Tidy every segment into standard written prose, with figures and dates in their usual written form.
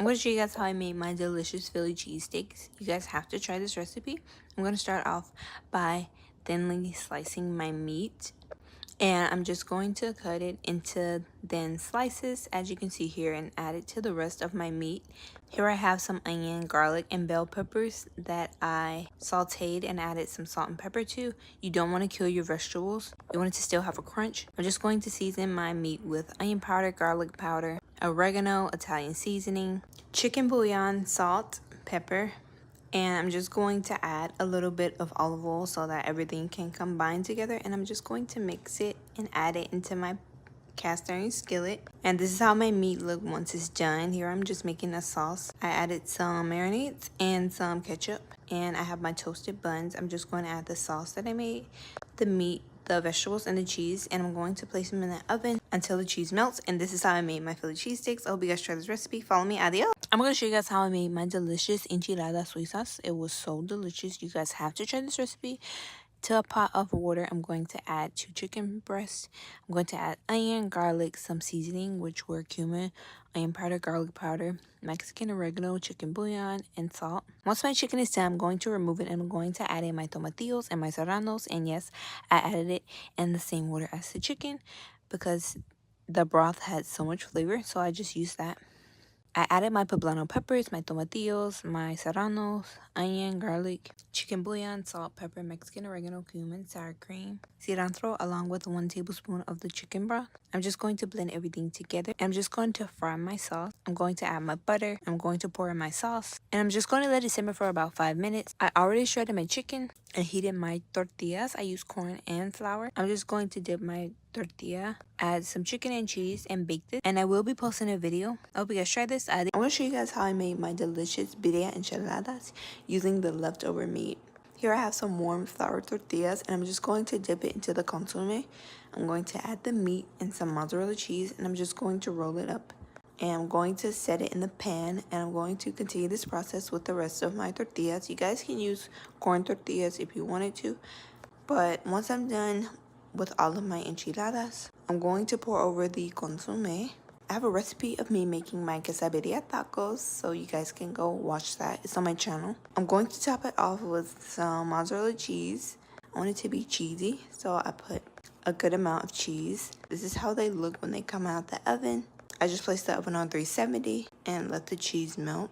I'm going to show you guys how I made my delicious Philly cheesesteaks. You guys have to try this recipe. I'm going to start off by thinly slicing my meat. And I'm just going to cut it into thin slices, as you can see here, and add it to the rest of my meat. Here I have some onion, garlic, and bell peppers that I sauteed and added some salt and pepper to. You don't want to kill your vegetables. You want it to still have a crunch. I'm just going to season my meat with onion powder, garlic powder, oregano, Italian seasoning, chicken bouillon, salt, pepper, and I'm just going to add a little bit of olive oil so that everything can combine together. And I'm just going to mix it and add it into my cast iron skillet. And this is how my meat look once it's done. Here I'm just making a sauce. I added some marinades and some ketchup. And I have my toasted buns. I'm just going to add the sauce that I made, the meat, the vegetables, and the cheese, and I'm going to place them in the oven until the cheese melts. And this is how I made my Philly cheesesteaks. I hope you guys try this recipe. Follow me. Adios. I'm going to show you guys how I made my delicious enchilada suizas. It was so delicious. You guys have to try this recipe. To a pot of water, I'm going to add 2 chicken breasts. I'm going to add onion, garlic, some seasoning, which were cumin, onion powder, garlic powder, Mexican oregano, chicken bouillon, and salt. Once my chicken is done, I'm going to remove it and I'm going to add in my tomatillos and my serranos. And yes, I added it in the same water as the chicken because the broth had so much flavor, so I just used that. I added my poblano peppers, my tomatillos, my serranos, onion, garlic, chicken bouillon, salt, pepper, Mexican oregano, cumin, sour cream, cilantro, along with 1 tablespoon of the chicken broth. I'm just going to blend everything together. I'm just going to fry my sauce. I'm going to add my butter. I'm going to pour in my sauce. And I'm just going to let it simmer for about 5 minutes. I already shredded my chicken and heated my tortillas. I use corn and flour. I'm just going to dip my tortilla, add some chicken and cheese, and bake it. And I will be posting a video. I hope you guys try this. I want to show you guys how I made my delicious birria enchiladas using the leftover meat. Here I have some warm flour tortillas, and I'm just going to dip it into the consomme. I'm going to add the meat and some mozzarella cheese, and I'm just going to roll it up. And I'm going to set it in the pan, and I'm going to continue this process with the rest of my tortillas. You guys can use corn tortillas if you wanted to, but once I'm done with all of my enchiladas, I'm going to pour over the consomme. I have a recipe of me making my quesadilla tacos, so you guys can go watch that. It's on my channel. I'm going to top it off with some mozzarella cheese. I want it to be cheesy, so I put a good amount of cheese. This is how they look when they come out the oven. I just placed the oven on 370 and let the cheese melt.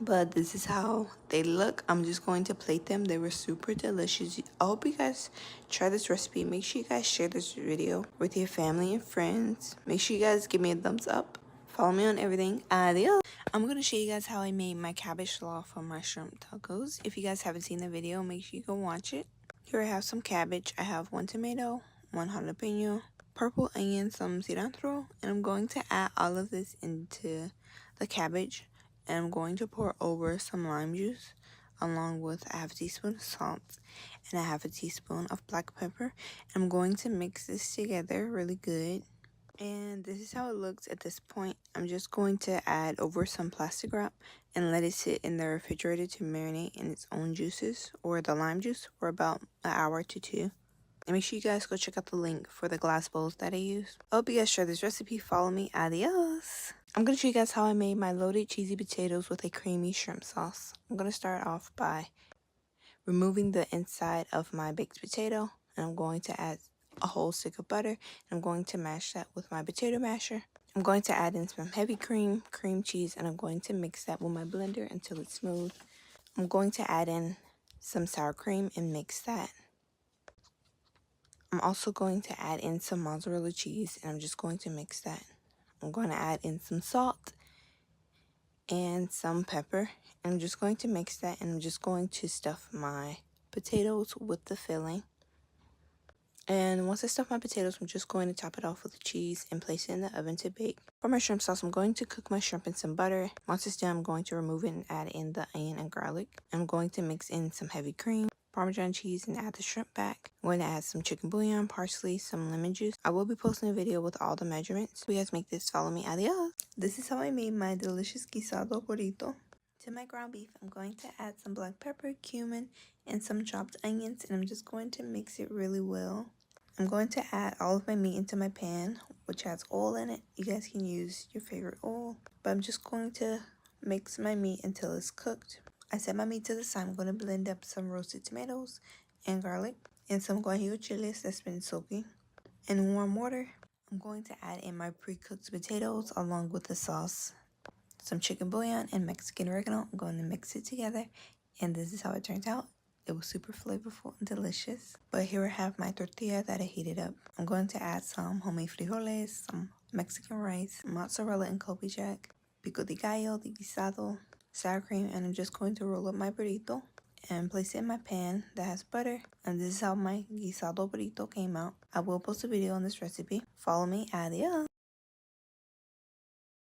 But this is how they look. I'm just going to plate them. They were super delicious. I hope you guys try this recipe. Make sure you guys share this video with your family and friends. Make sure you guys give me a thumbs up. Follow me on everything. Adios. I'm going to show you guys how I made my cabbage slaw for my shrimp tacos. If you guys haven't seen the video, make sure you go watch it. Here I have some cabbage. I have 1 tomato, 1 jalapeno, purple onion, some cilantro, and I'm going to add all of this into the cabbage. And I'm going to pour over some lime juice along with a half a teaspoon of salt and a half a teaspoon of black pepper. I'm going to mix this together really good. And this is how it looks at this point. I'm just going to add over some plastic wrap and let it sit in the refrigerator to marinate in its own juices or the lime juice for about an hour to 2. And make sure you guys go check out the link for the glass bowls that I use. I hope you guys try this recipe. Follow me. Adios. I'm going to show you guys how I made my loaded cheesy potatoes with a creamy shrimp sauce. I'm going to start off by removing the inside of my baked potato. And I'm going to add a whole stick of butter. And I'm going to mash that with my potato masher. I'm going to add in some heavy cream cheese, and I'm going to mix that with my blender until it's smooth. I'm going to add in some sour cream and mix that. I'm also going to add in some mozzarella cheese, and I'm just going to mix that. I'm going to add in some salt and some pepper. And I'm just going to mix that, and I'm just going to stuff my potatoes with the filling. And once I stuff my potatoes, I'm just going to top it off with the cheese and place it in the oven to bake. For my shrimp sauce, I'm going to cook my shrimp in some butter. Once it's done, I'm going to remove it and add in the onion and garlic. I'm going to mix in some heavy cream, Parmesan cheese, and add the shrimp back. I'm going to add some chicken bouillon, parsley, some lemon juice. I will be posting a video with all the measurements. If you guys make this, follow me. Adios. This is how I made my delicious guisado burrito. To my ground beef, I'm going to add some black pepper, cumin, and some chopped onions, and I'm just going to mix it really well. I'm going to add all of my meat into my pan, which has oil in it. You guys can use your favorite oil, but I'm just going to mix my meat until it's cooked. I set my meat to the side. I'm going to blend up some roasted tomatoes and garlic and some guajillo chiles that's been soaking. In warm water, I'm going to add in my pre-cooked potatoes along with the sauce, some chicken bouillon and Mexican oregano. I'm going to mix it together, and this is how it turns out. It was super flavorful and delicious. But here I have my tortilla that I heated up. I'm going to add some homemade frijoles, some Mexican rice, mozzarella and Kobe jack, pico de gallo, de guisado, sour cream, and I'm just going to roll up my burrito and place it in my pan that has butter. And this is how my guisado burrito came out. I will post a video on this recipe. Follow me. Adios.